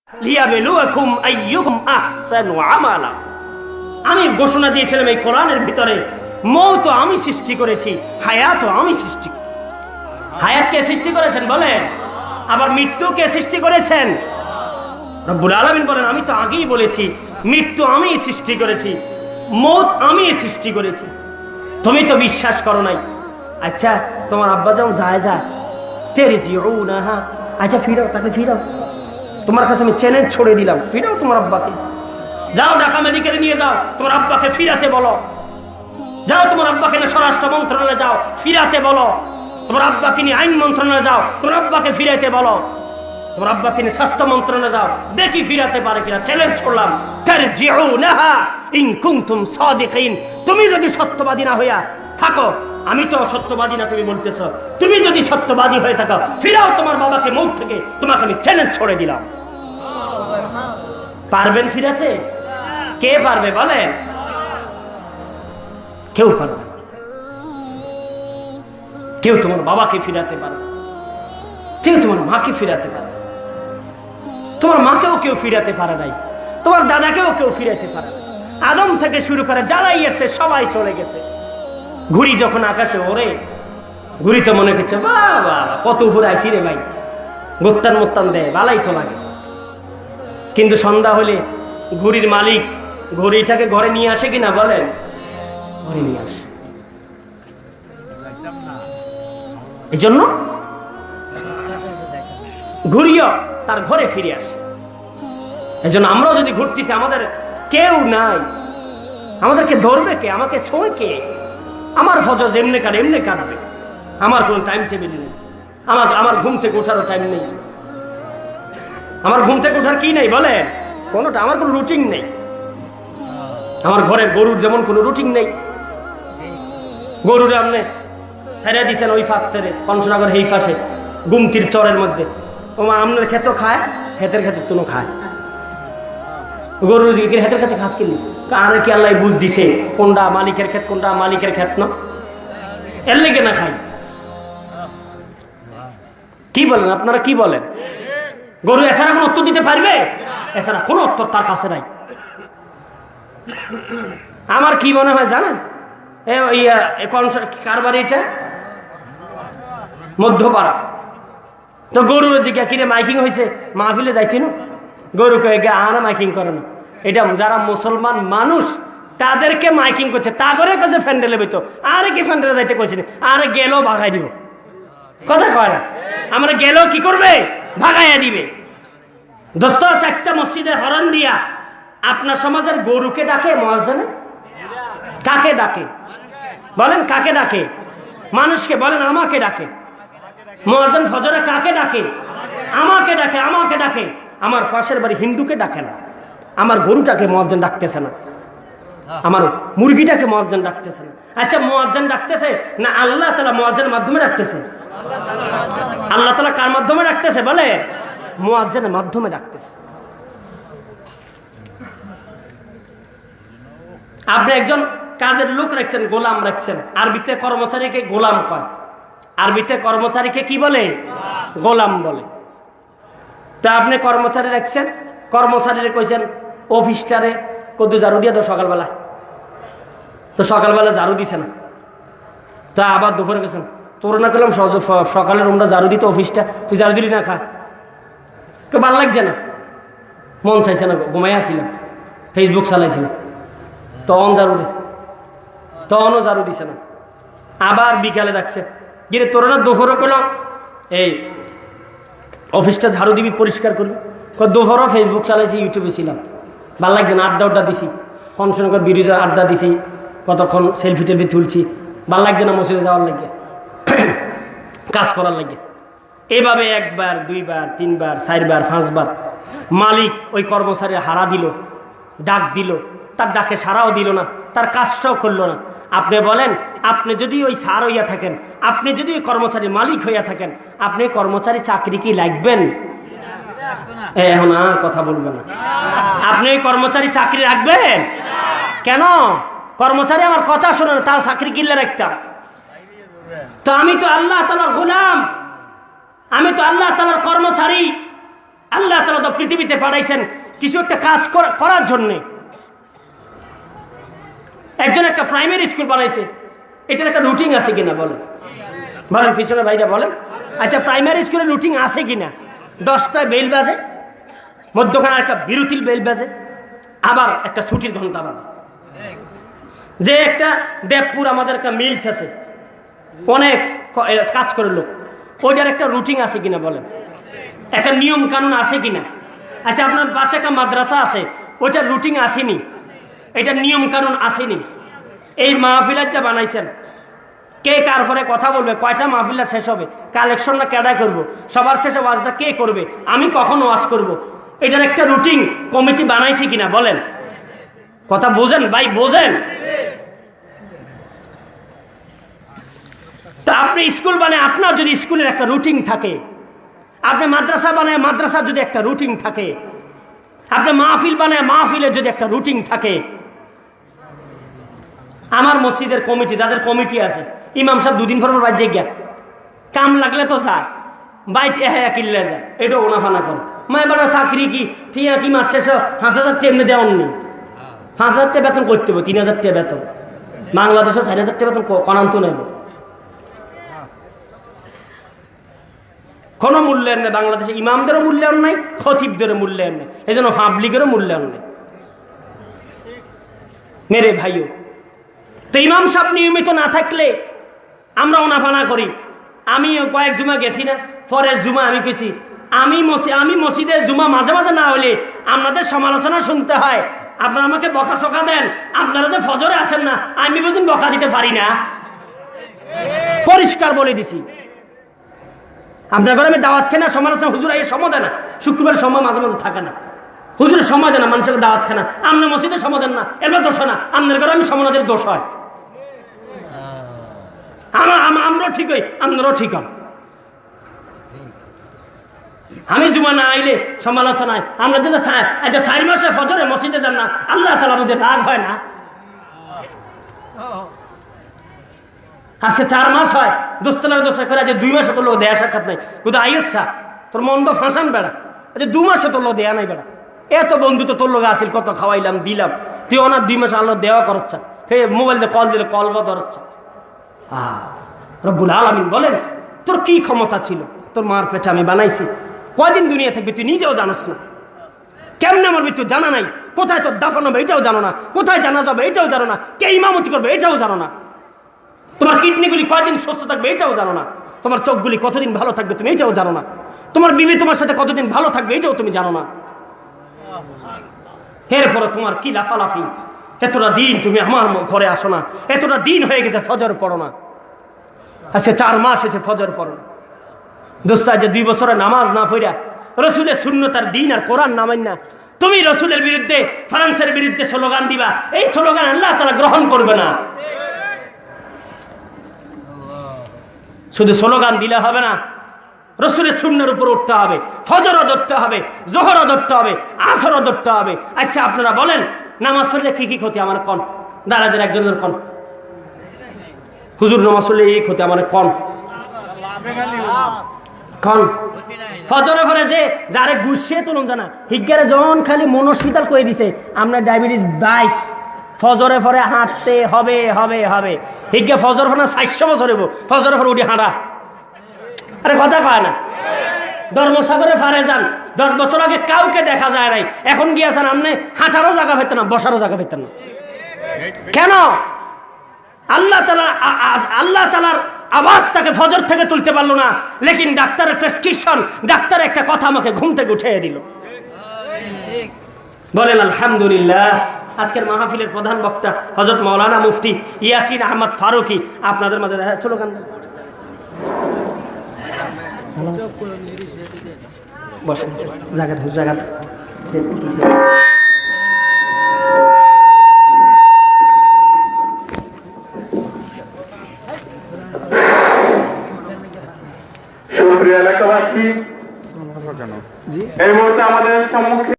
লিয়াবলুয়াকুম আইয়ুকুম আহসানু আমালা। আমি ঘোষণা দিয়েছিলাম এই কোরআনের ভিতরে, মৌত আমি সৃষ্টি করেছি, হায়াত আমি সৃষ্টি। হায়াত কে সৃষ্টি করেছেন বলেন? আবার মৃত্যু কে সৃষ্টি করেছেন? রব্বুল আলামিন বলেন, আমি তো আগেই বলেছি মৃত্যু আমি সৃষ্টি করেছি, মৌত আমি সৃষ্টি করেছি। তুমি তো বিশ্বাস করো নাই। আচ্ছা তোমার আব্বা যখন যায় তেরজিউনাহা, আচ্ছা ফিরাও, তাকে ফিরাও। তোমার কাছে আমি চ্যালেঞ্জ ছড়ে দিলাম, ফিরাও তোমার আব্বাকে। যাও ঢাকা মেডিকেলে নিয়ে যাও, তোমার আব্বাকে ফিরাতে বলো। যাও তোমার আব্বাকে নিয়ে স্বরাষ্ট্র মন্ত্রণালয়ে যাও, ফিরাতে বলো। তোমার আব্বাকে নিয়ে আইন মন্ত্রণালয়ে যাও, তোমার আব্বাকে ফিরাতে বলো। তোমার আব্বাকে নিয়ে স্বাস্থ্য মন্ত্রণালয়ে যাও, দেখি ফিরাতে পারে কিনা। চ্যালেঞ্জ করলাম, তারজিউনাহা ইন কুনতুম সাদিকিন। তুমি যদি সত্যবাদী না হইয়া থাকো, আমি তো সত্যবাদী না তুমি বলতেছ, তুমি যদি সত্যবাদী হয়ে থাকো, ফিরাও তোমার বাবাকে মৌত থেকে। তোমাকে আমি চ্যালেঞ্জ ছড়ে দিলাম। পারবেন ফিরাতে? কে পারবে বলেন? কেউ পারবে। কেউ তোমার বাবাকে ফিরাতে পারবে, কেউ তোমার মাকে ফিরাতে পারবে। তোমার মাকেও কেউ ফিরাতে পারে নাই, তোমার দাদাকেও কেউ ফিরাতে পারে। আদম থেকে শুরু করে যারাই এসে সবাই চলে গেছে। ঘুড়ি যখন আকাশে ওরে, ঘুড়ি তো মনে করছে বাবা কত উপরে আইসি রে ভাই, গোত্তান মোত্তান দেয়, ভালাই তো লাগে। কিন্তু সন্ধ্যা হলে ঘুড়ির মালিক ঘুড়িটাকে ঘরে নিয়ে আসে কিনা বলেন? ঘরে নিয়ে আসে। এই জন্য ঘুরিও তার ঘরে ফিরে আসে। এই জন্য আমরাও যদি ঘুরতেছি, আমাদের কেউ নাই, আমাদেরকে ধরবে কে? আমাকে ছোঁয় কে? আমার ফজর এমনি কাটে, এমনি কাটবে। আমার কোনো টাইম টেবিল নেই, আমার ঘুম থেকে ওঠারও টাইম নেই। আমার ঘুম থেকে ওঠার কি নেই বলে? কোনোটা। আমার কোনো রুটিন নেই। আমার ঘরের গরুর যেমন কোনো রুটিন নেই। গরুরে আপনি ছেড়ে দিচ্ছেন ওই ফাঁকতে পঞ্চনগর এই পাশে গুমতির চরের মধ্যে, ও মা আপনার ক্ষেতও খায়, ক্ষেতের ক্ষেতের তুনো খায়। গরুর দিকে ক্ষেতের ক্ষেতে খাস কিনলি কারে কি আল্লাহ বুঝ দিছে কোনটা মালিকের ক্ষেত কোনটা মালিকের ক্ষেত না, এর লেগে না খাই। কি বলেন আপনারা? কি বলেন? গরু এছাড়া কোনো উত্তর দিতে পারবে? এছাড়া কোনো উত্তর তার কাছে নাই। আমার কি মনে হয় জানেন, কার বাড়ি এটা? মধ্যপাড়া। তো গরুর জিজ্ঞা কিরে মাইকিং হয়েছে, মাহফিলে যাইছি না, গরুকে আনা মাইকিং করে না। এটা যারা মুসলমান মানুষ তাদেরকে মাইকিং করছে, তা করে কাছে ফ্যান্ডেলে বইতো। আরে কি ফ্যান্ডেলে যাইতে কইছি, আরে গেলেও ভাগাই দিব। কথা কয় না, আমরা গেলেও কি করবে? ভাগাইয়া দিবে। দোস্ত, চারটা মসজিদে হরন দিয়া আপনার সমাজের গরুকে ডাকে মুয়াজ্জিনে? কাকে ডাকে বলেন? কাকে ডাকে? মানুষকে বলেন, আমাকে ডাকে। মুয়াজ্জিন ফজরে কাকে ডাকে? আমাকে ডাকে, আমাকে ডাকে। আমার পাশের বাড়ি হিন্দুকে ডাকে না, আমার গরুটাকে মুয়াজ্জিন ডাকতেছে না, আমার মুরগিটাকে মুয়াজ্জিন ডাকতেছে না। আচ্ছা মুয়াজ্জিন ডাকতেছে না আল্লাহ তাআলা মুয়াজ্জিনের মাধ্যমে ডাকতেছে? আল্লাহ তাআলা কার মাধ্যমে ডাকতেছে বলে? মুয়াজ্জিনের মাধ্যমে ডাকতেছে। আপনি একজন কাজের লোক রাখছেন, গোলাম রাখছেন। আরবিতে কর্মচারীকে গোলাম কয়, আরবিতে কর্মচারীকে কি বলে? গোলাম বলে। তা আপনি কর্মচারী রাখছেন, কর্মচারীরে কইছেন অফিসটারে কত ঝাড়ু দিয়ে দাও সকালবেলা, তো সকালবেলা ঝাড়ু দিছে না। তা আবার দুপুরে গেছেন, তোর না করলাম সকালে রুমটা ঝাড়ু দিতে অফিসটা, তুই ঝাড়ু দিলি না, খা। কেউ ভালো লাগছে না, মন চাইছে না, ঘুমাই আসছিলাম, ফেসবুক চালাইছিলাম, তখন ঝাড়ু দে, তখনও ঝাড়ু দিছে না। আবার বিকালে ডাকছে, গিয়ে তোর না দুপুরে করলাম এই অফিসটা ঝাড়ু দিবি, পরিষ্কার করবি। দুপুরও ফেসবুক চালাইছি, ইউটিউবে ছিলাম, ভালো লাগছে না, আড্ডা দিছি, কনসনগর বিরিজে আড্ডা দিছি, কতক্ষণ সেলফি টেলফি তুলছি, ভালো লাগছে না, মসজিদে যাওয়ার লাগে, কাজ করার লাগে। এভাবে একবার, দুইবার, তিনবার, চারবার, পাঁচবার মালিক ওই কর্মচারী হারা দিল, ডাক দিল, তার ডাকে সারাও দিল না, তার কাজটাও করলো না। আপনি বলেন, আপনি যদি ওই সার হইয়া থাকেন, আপনি যদি ওই কর্মচারী মালিক হইয়া থাকেন, আপনি কর্মচারী চাকরি কি লাগবেন? এখন আর কথা বলবেন না। আপনি ওই কর্মচারী চাকরি রাখবেন কেন? কর্মচারী আমার কথা শোনে না, তার চাকরি কিনলে রাখতাম। তো আমি তো আল্লাহ তাআলার গোলাম, আমি তো আল্লাহ তাআলার কর্মচারী। আল্লাহ তাআলা তো পৃথিবীতে পাঠাইছেন কিছু একটা কাজ করার জন্য। একজন একটা প্রাইমারি স্কুল বানাইছে, এটার একটা রুটিন আছে কিনা বলেন? বলেন পিছনে ভাইরা বলেন। আচ্ছা, প্রাইমারি স্কুলে রুটিন আছে কিনা? 10টায় বেল বাজে, মধ্যখানে একটা বিরতির বেল বাজে, আবার একটা ছুটির ঘন্টা বাজে। যে একটা দেবপুর আমাদের একটা মিলস আছে, অনেক কাজ করে লোক, ওইটার একটা রুটিন আছে কিনা বলেন? একটা নিয়ম কানুন আছে কিনা? আচ্ছা, আপনার পাশে একটা মাদ্রাসা আছে, ওইটার রুটিন আসেনি, এটার নিয়ম কানুন আসেনি। এই মাহফিলার যা বানাইছেন, কে কার পরে কথা বলবে, কয়টা মাহফিলা শেষ হবে, কালেকশনটা কেডা করবো, সবার শেষে ওয়াজটা কে করবে, আমি কখন ওয়াজ করব, এটার একটা রুটিন কমিটি বানাইছে কিনা বলেন? কথা বোঝেন ভাই, বোঝেন? তা আপনি স্কুল বানায়, আপনার যদি স্কুলের একটা রুটিন থাকে, আপনি মাদ্রাসা বানায় মাদ্রাসার যদি একটা রুটিন থাকে, আপনি মাহফিল বানায় মাহফিলের যদি একটা রুটিন থাকে। আমার মসজিদের কমিটি, যাদের কমিটি আছে, ইমাম সাহেব 2 দিন পর বাইর যে জ্ঞান কাম লাগলে তো যায়, বাইতে হ্যাঁ কিনলে যায়, এটা ওনাফানা করে। মা এবার চাকরি কি ঠিক কি মাস শেষ 5,000 টাকা এমনি দেওয়া নেই, 5,000 টাকা বেতন করতে হবে, 3,000 টাকা বেতন, বাংলাদেশে 4,000 টাকা বেতন কনান্ত নেব, কোনো মূল্যায়ন নেই। বাংলাদেশে ইমামদেরও মূল্যায়ন নাই, খতিবদেরও মূল্যায়ন নেই, এই জন্য পাবলিকেরও মূল্যায়ন নেই। মেরে ভাইও, তো ইমাম সাহেব নিয়মিত না থাকলে আমরা ওনাফানা করি। আমি কয়েক জুমা গেছি না, পরের জুমা আমি গেছি, আমি মসজিদের জুমা মাঝে মাঝে না হলে আপনাদের সমালোচনা শুনতে হয়, আপনারা আমাকে বকা সকা দেন, আপনারা যে ফজরে আসেন না, আমি বুঝুন বকা দিতে পারি না, পরিষ্কার বলে দিছি। আপনার ঘরে আমি দাওয়াত খাই না, সমালোচনা হুজুর এই সময় দেয় না, শুক্রবার সময় মাঝে মাঝে থাকে না, হুজুরের সময় দেয় না, মানুষের দাওয়াত খায় না, আপনার মসজিদের সময় দেন না, এবার দোষ হয় না, আপনার ঘরে আমি সমাজের দোষ হয়, আমরাও ঠিক হই, আপনারাও ঠিক হন। আমি জুমা না আইলে সমালোচনায় আমরা যদি 4 মাসে ফজরে মসজিদে যান না, আল্লাহ তাআলা বুঝে রাগ হয় না? আজকে 4 মাস হয়, দোস্তলার দোষা করে, যে 2 মাসে তোর লোক দেয়া সাক্ষাৎ নাই, কোথাও আইসা তোর মন তো ফাঁসান বেড়া, 2 মাসে তোর লোক দেয়া নাই বেড়া, এত বন্ধু তো তোর লোক আসিল, কত খাওয়াইলাম দিলাম, তুই ওনার 2 মাসে আল্লাহ দেওয়া করছা, মোবাইল দিয়ে কল দিলে কল ধরছা। রব্বুল আলামিন বলেন, তোর কি ক্ষমতা ছিল, তোর মার পেটে আমি বানাইছি, কয়দিন দুনিয়া থাকবি তুই নিজেও জানোস না, কেমনে মরবি তুই জানা নাই, কোথায় তোর দাফন হবে এটাও জানো না, কোথায় জানা যাবে এটাও জানো না, কে ইমামতি করবে এটাও জানো না, তোমার কিডনিগুলি কয়দিন সুস্থ থাকবে এটাও জানো না, তোমার চোখগুলি কতদিন ভালো থাকবে তুমি এটাও জানো না, তোমার বিবি তোমার সাথে কতদিন ভালো থাকবে এটাও তুমি জানো না। এরপরে তোমার কি লাফালাফি, এতটা দিন তুমি আমার ঘরে আসো না, এতটা দিন হয়ে গেছে ফজর পড়ো না, আচ্ছা 4 মাস হয়েছে ফজর পড়ো না, দোস্তা যে 2 বছরে নামাজ না পড়া, রসুলের সুন্নতার দিন আর কোরআন নামাই না, তুমি রসুলের বিরুদ্ধে ফ্রান্সের বিরুদ্ধে স্লোগান দিবা, এই স্লোগান আল্লাহ তাআলা গ্রহণ করবে না। শুধু স্লোগান দিলে হবে না, রসুলের সুন্নাহর উপর উঠতে হবে, ফজরও ধরতে হবে, জোহরও ধরতে হবে, আসরও ধরতে হবে। আচ্ছা আপনারা বলেন, নামাজ পড়লে কি কি ক্ষতি আমার কন, দাঁড়াদের একজনের কন, হুজুর নামাজ পড়লে এই ক্ষতি আমার কন কন, ফজরে পরে যে যারে গুছিয়ে তুলুন জানা, হিজ্ঞারে জন খালি মনস্পিতাল করে দিছে, আমরা ডায়াবেটিস 22, ফজরে পরে হাঁটতে হবে হবে হবে, হিজ্ঞা ফজর পরে 400 বছর হইব, ফজরে পরে উঠি হাঁটা, আরে কথা কয় না। ধর্মসাগরে ফারে যান, 10 বছর আগে কাউকে দেখা যায় নাই, এখন গিয়েছেন আপনি হাঁটারও জায়গা পেতেন না, বসারও জায়গা পেতেন না, কেন? আল্লাহ তাআলার আওয়াজ তাকে ফজর থেকে তুলতে পারলো না, লেকিন ডাক্তারের প্রেসক্রিপশন, ডাক্তার একটা কথা আমাকে ঘুম থেকে উঠিয়ে দিল। বলেন আলহামদুলিল্লাহ। আজকের মাহফিলের প্রধান বক্তা হযরত মাওলানা মুফতি ইয়াসিন আহমদ ফারুকী আপনাদের মাঝে চলো গান বসেন, জায়গা সুপ্রিয় এলাকাবাসী, এই মুহূর্তে আমাদের সম্মুখে